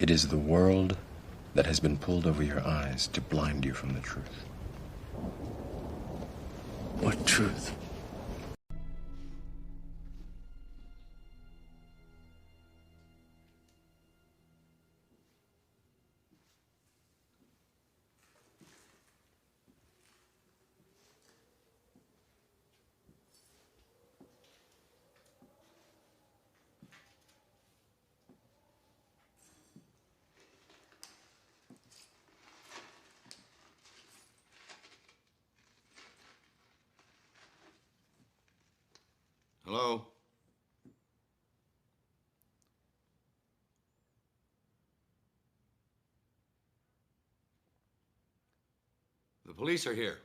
It is the world that has been pulled over your eyes to blind you from the truth. What truth? Hello? The police are here.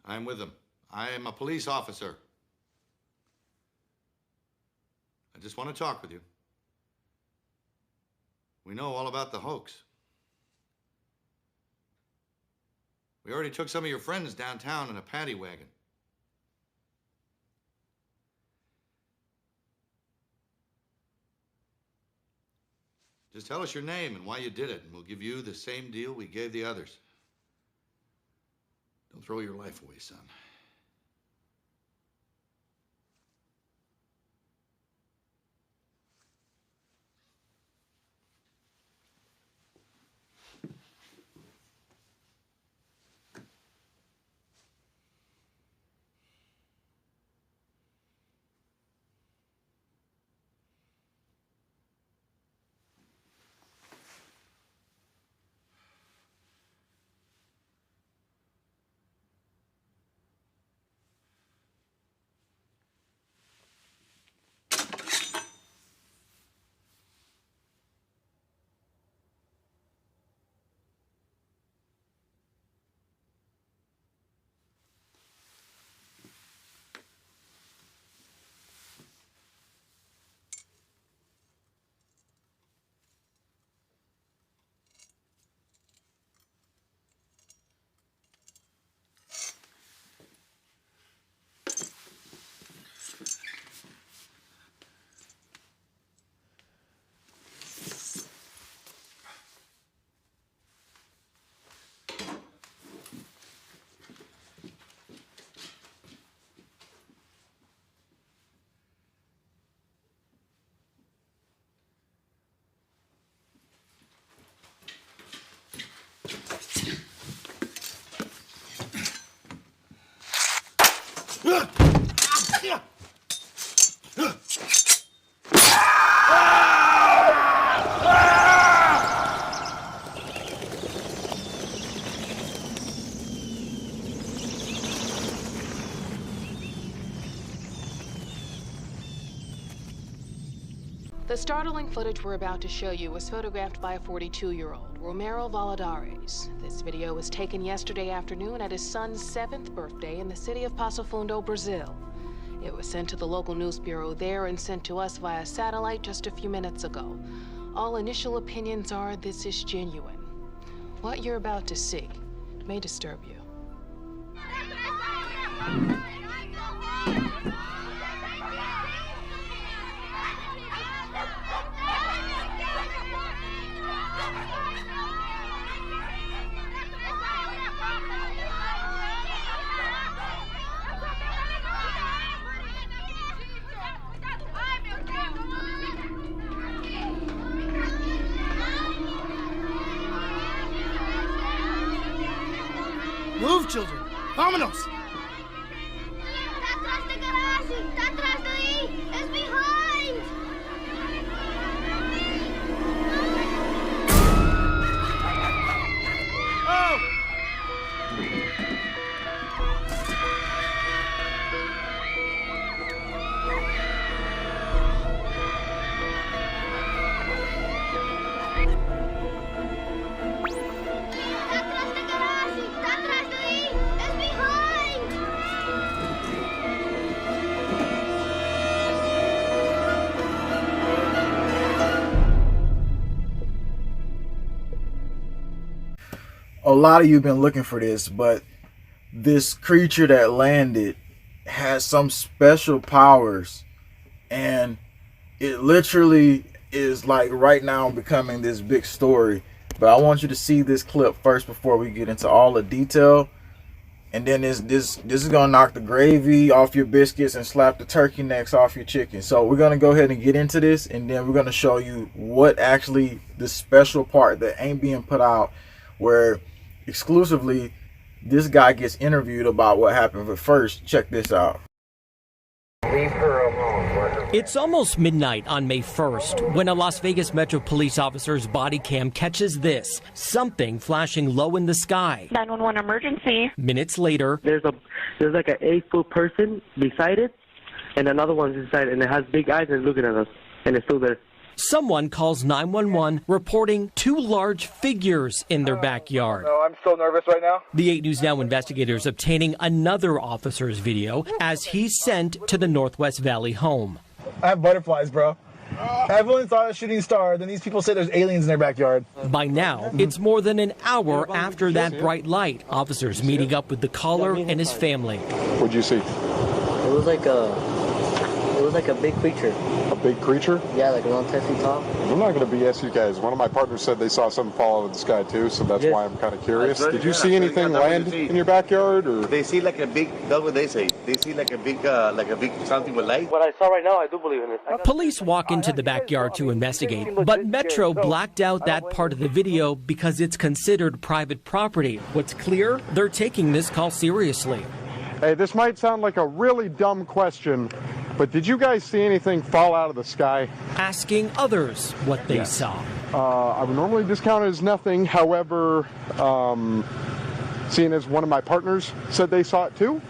I'm with them. I am a police officer. I just want to talk with you. We know all about the hoax. We already took some of your friends downtown in a paddy wagon. Just tell us your name and why you did it, and we'll give you the same deal we gave the others. Don't throw your life away, son. The startling footage we're about to show you was photographed by a 42-year-old, Romero Valadares. This video was taken yesterday afternoon at his son's 7th birthday in the city of Passo Fundo, Brazil. It was sent to the local news bureau there and sent to us via satellite just a few minutes ago. All initial opinions are this is genuine. What you're about to see may disturb you. Move, children! Vámonos! Tá atrás da garagem! Tá atrás daí! It's behind! Oh! Tá atrás da garagem! Tá atrás daí! It's behind! A lot of you have been looking for this, but this creature that landed has some special powers, and it literally is like right now becoming this big story. But I want you to see this clip first before we get into all the detail. And then this is gonna knock the gravy off your biscuits and slap the turkey necks off your chicken. So we're gonna go ahead and get into this, and then we're gonna show you what actually the special part that ain't being put out, where exclusively this guy gets interviewed about what happened. But first, check this out. Leave her alone. It's almost midnight on May 1st when a Las Vegas Metro police officer's body cam catches this, something flashing low in the sky. 911 emergency. Minutes later, there's like an 8-foot person beside it, and another one's inside, and it has big eyes and looking at us, and it's still there. Someone calls 911 reporting 2 large figures in their backyard. No, I'm so nervous right now. The 8 News Now investigators obtaining another officer's video as he's sent to the Northwest Valley home. I have butterflies, bro. Everyone saw a shooting star, then these people say there's aliens in their backyard. By now, it's more than an hour after that bright light. Officers meeting up with the caller and his family. What'd you see? It was like a big creature. A big creature? Yeah, like around 10 feet tall. I'm not going to BS you guys. One of my partners said they saw something fall out of the sky too, so that's why I'm kind of curious. Did you see anything land in your backyard? Or? They see like a big, that's what they say. They see like a big something with light. What I saw right now, I do believe in it. Police walk into the backyard to investigate, but Metro blacked out that part of the video because it's considered private property. What's clear? They're taking this call seriously. Hey, this might sound like a really dumb question, but did you guys see anything fall out of the sky? Asking others what they saw. I would normally discount it as nothing. However, seeing as one of my partners said they saw it too,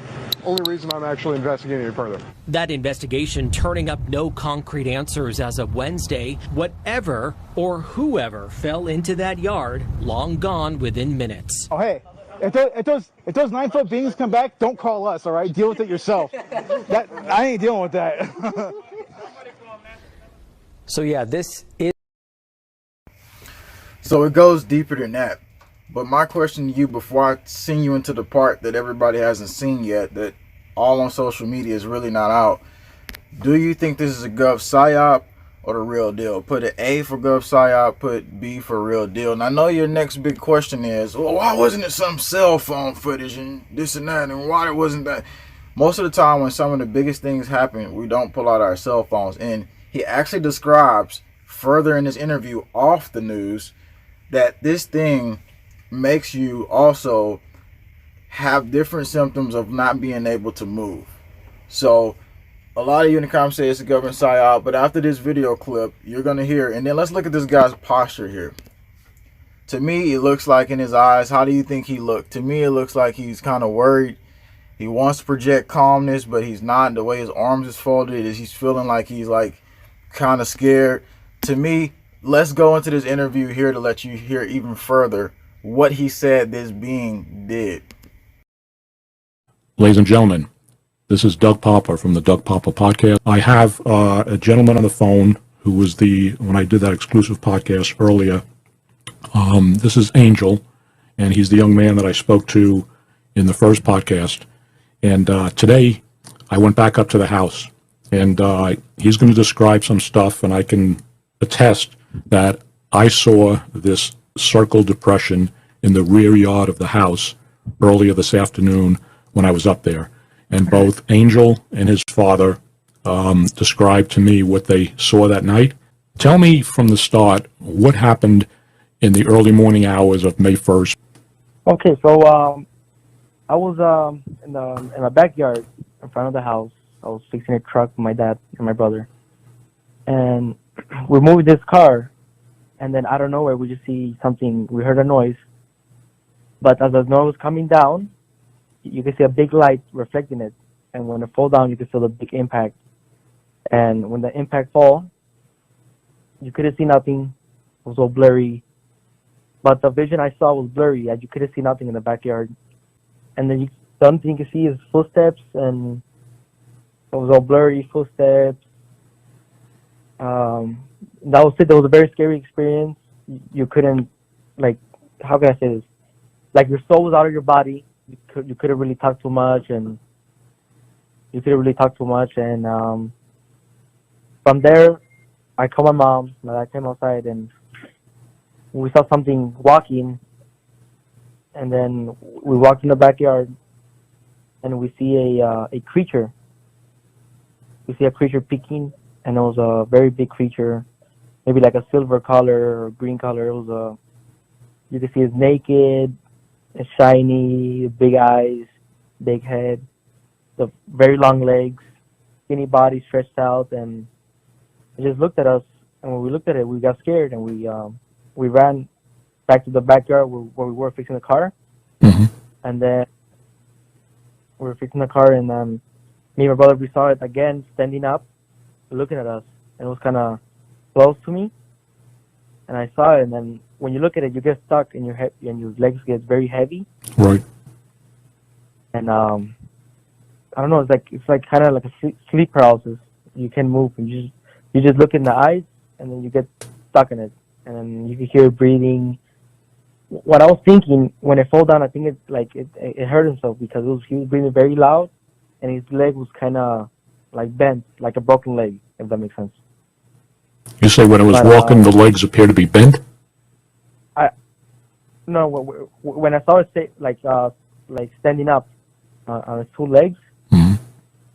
only reason I'm actually investigating it further. That investigation turning up no concrete answers as of Wednesday. Whatever or whoever fell into that yard, long gone within minutes. Oh, hey. If those 9-foot beings come back, don't call us, all right? Deal with it yourself. I ain't dealing with that. So yeah, this is... So it goes deeper than that. But my question to you, before I send you into the part that everybody hasn't seen yet, that all on social media is really not out, do you think this is a Gov psyop or the real deal? Put an A for Gov psyop, put B for real deal. And I know your next big question is, well, why wasn't it some cell phone footage and this and that, and why wasn't that? Most of the time when some of the biggest things happen, we don't pull out our cell phones. And he actually describes further in this interview off the news that this thing makes you also have different symptoms of not being able to move. So a lot of you in the comments say it's a government psyop, but after this video clip, you're going to hear, and then let's look at this guy's posture here. To me, it looks like in his eyes, how do you think he looked? To me, it looks like he's kind of worried. He wants to project calmness, but he's not. The way his arms is folded, is he's feeling like he's like kind of scared. To me, let's go into this interview here to let you hear even further what he said this being did. Ladies and gentlemen, this is Doug Popper from the Doug Popper Podcast. I have a gentleman on the phone who was when I did that exclusive podcast earlier. This is Angel, and he's the young man that I spoke to in the first podcast. And today, I went back up to the house, and he's going to describe some stuff, and I can attest that I saw this circle depression in the rear yard of the house earlier this afternoon when I was up there. And both Angel and his father described to me what they saw that night. Tell me from the start what happened in the early morning hours of May 1st. Okay, so I was in my backyard in front of the house. I was fixing a truck with my dad and my brother. And we're moving this car, and then out of nowhere we just see something. We heard a noise. But as the noise was coming down, you can see a big light reflecting it, and when it fall down, you can feel the big impact. And when the impact fall, you couldn't see nothing. It was all blurry. But the vision I saw was blurry, as you couldn't see nothing in the backyard. And then the only thing you could see is footsteps, and it was all blurry footsteps. That was it. That was a very scary experience. You couldn't, like, how can I say this? Like, your soul was out of your body. You couldn't really talk too much, and from there, I called my mom. My dad came outside, and we saw something walking. And then we walked in the backyard, and we see a creature. We see a creature peeking, and it was a very big creature, maybe like a silver color or green color. It was you could see it's naked, it's shiny, big eyes, big head, the very long legs, skinny body stretched out, and it just looked at us. And when we looked at it, we got scared, and we ran back to the backyard where we were fixing the car. And then we were fixing the car, and me and my brother, we saw it again standing up, looking at us, and it was kind of close to me. And I saw it, and then when you look at it, you get stuck, and your legs get very heavy. Right. And I don't know, it's like kind of like a sleep paralysis. You can't move, and you just look in the eyes, and then you get stuck in it, and then you can hear it breathing. What I was thinking when it fell down, I think it hurt himself because he was breathing very loud, and his leg was kind of like bent, like a broken leg, if that makes sense. You say when it was walking, the legs appear to be bent? No, when I saw it like standing up on his two legs,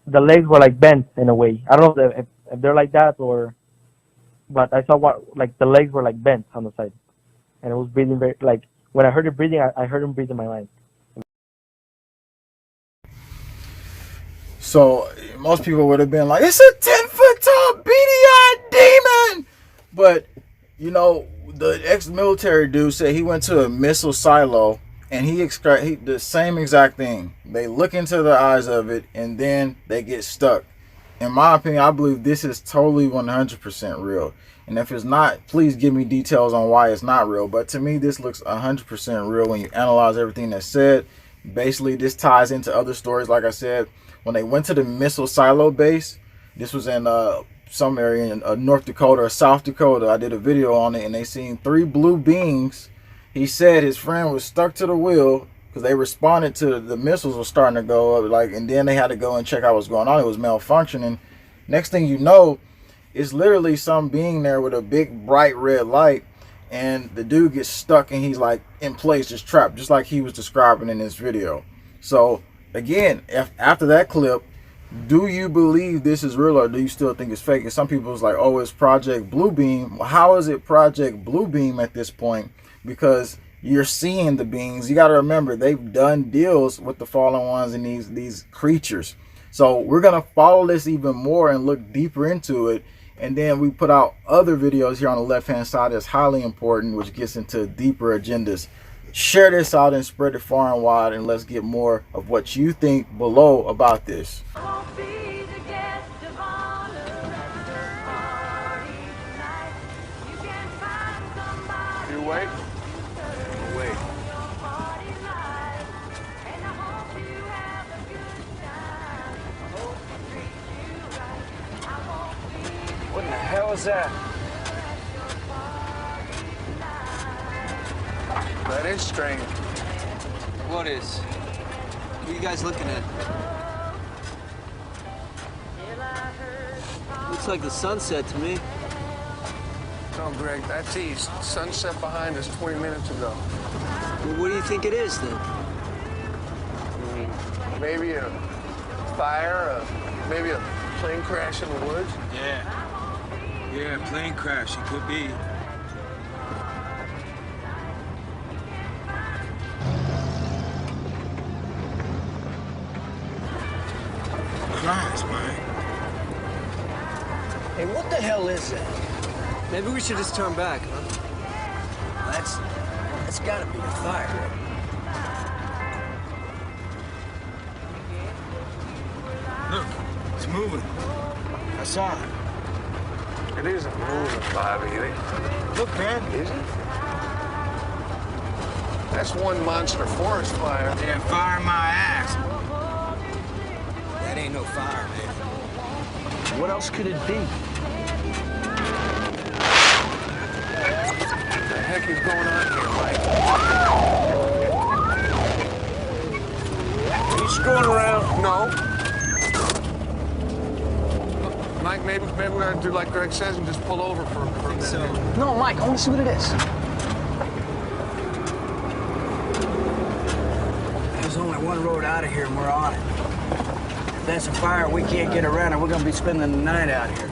the legs were like bent in a way. I don't know if they're like that but I saw the legs were like bent on the side. And it was breathing very, like, when I heard it breathing, I heard him breathe in my mind. So most people would have been like, it's a 10-foot tall beady-eyed demon. But, you know, the ex-military dude said he went to a missile silo and he the same exact thing. They look into the eyes of it and then they get stuck. In my opinion, I believe this is totally 100% real. And if it's not, please give me details on why it's not real. But to me, this looks 100% real when you analyze everything that's said. Basically, this ties into other stories. Like I said, when they went to the missile silo base, this was in some area in North Dakota or South Dakota. I did a video on it, and they seen 3 blue beings. He said his friend was stuck to the wheel because they responded to the missiles were starting to go up, and then they had to go and check out what's going on. It was malfunctioning. Next thing you know, it's literally some being there with a big bright red light, and the dude gets stuck and he's like in place, just trapped, just like he was describing in this video. So again, after that clip, do you believe this is real or do you still think it's fake? And some people was like, oh, it's Project Bluebeam. Well, how is it Project Bluebeam at this point? Because you're seeing the beings. You got to remember, they've done deals with the fallen ones and these creatures. So we're going to follow this even more and look deeper into it. And then we put out other videos here on the left-hand side that's highly important, which gets into deeper agendas. Share this out and spread it far and wide, and let's get more of what you think below about this. You wait. Wait. What the hell is that? That is strange. What is? What are you guys looking at? Looks like the sunset to me. No, Greg, that's east. Sunset behind us 20 minutes ago. Well, what do you think it is, then? Maybe a fire, maybe a plane crash in the woods? Yeah, plane crash. It could be. Christ, man. Hey, what the hell is that? Maybe we should just turn back, huh? That's gotta be a fire. Look, it's moving. I saw it. It isn't moving, Bobby. Look, man. Is it? That's one monster forest fire. Yeah, fire my ass. That ain't no fire, man. What else could it be? What the heck is going on here, Mike? Are you screwing around? No. Look, Mike, maybe we gotta do like Greg says and just pull over for a minute. So. No, Mike, I want to see what it is. There's only one road out of here, and we're on it. If that's a fire, we can't get around it. We're gonna be spending the night out here.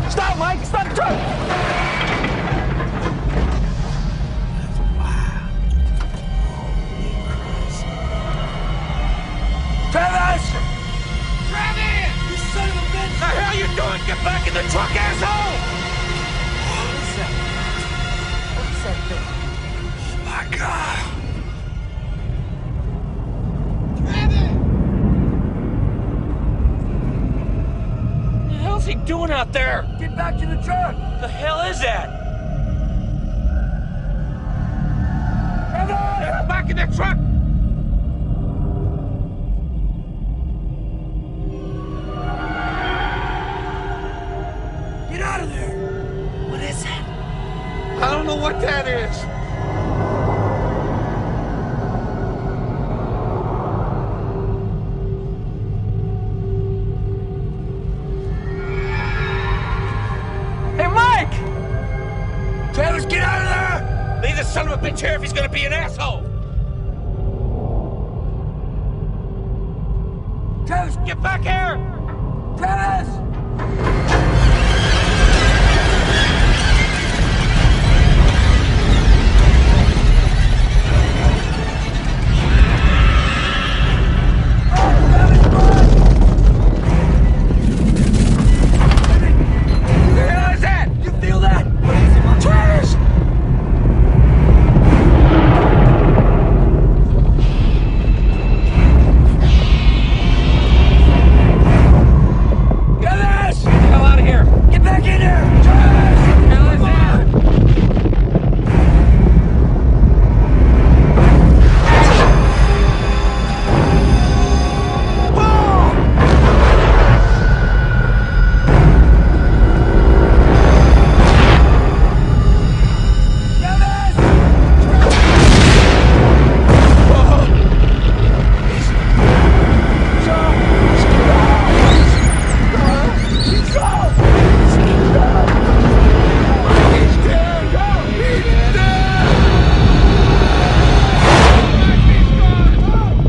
Stop, Mike! Stop the truck! Travis! Travis! You son of a bitch! The hell you doing? Get back in the truck, asshole! What's that? What's that thing? Oh my God! What the hell's he doing out there? Get back to the truck! The hell is that? Travis! Get back in the truck! Get out of there! What is that? I don't know what that is. Hey, Mike! Travis, get out of there! Leave this son of a bitch here if he's gonna be an asshole. Travis, Get back here! Travis! What the hell is that? You feel that? Travis! Get the hell out of here! Get back in there! Travis! What the hell is that?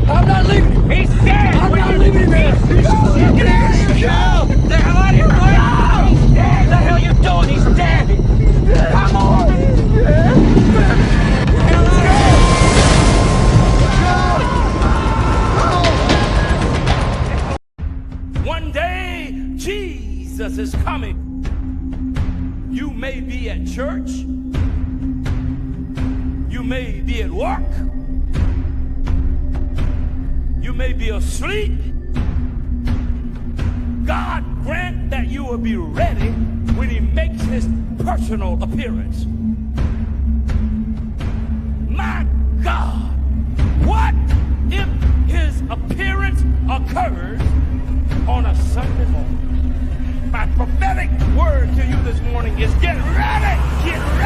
I'm not leaving him! He's dead! I'm not leaving him here! Get the hell out of here, Mike! He's dead! What the hell you doing? He's dead! Come on! Get the hell out of here! One day, Jesus is coming. You may be at church. You may be at work. You may be asleep. God grant that you will be ready when he makes his personal appearance. My God, what if his appearance occurs on a Sunday morning? My prophetic word to you this morning is get ready! Get ready!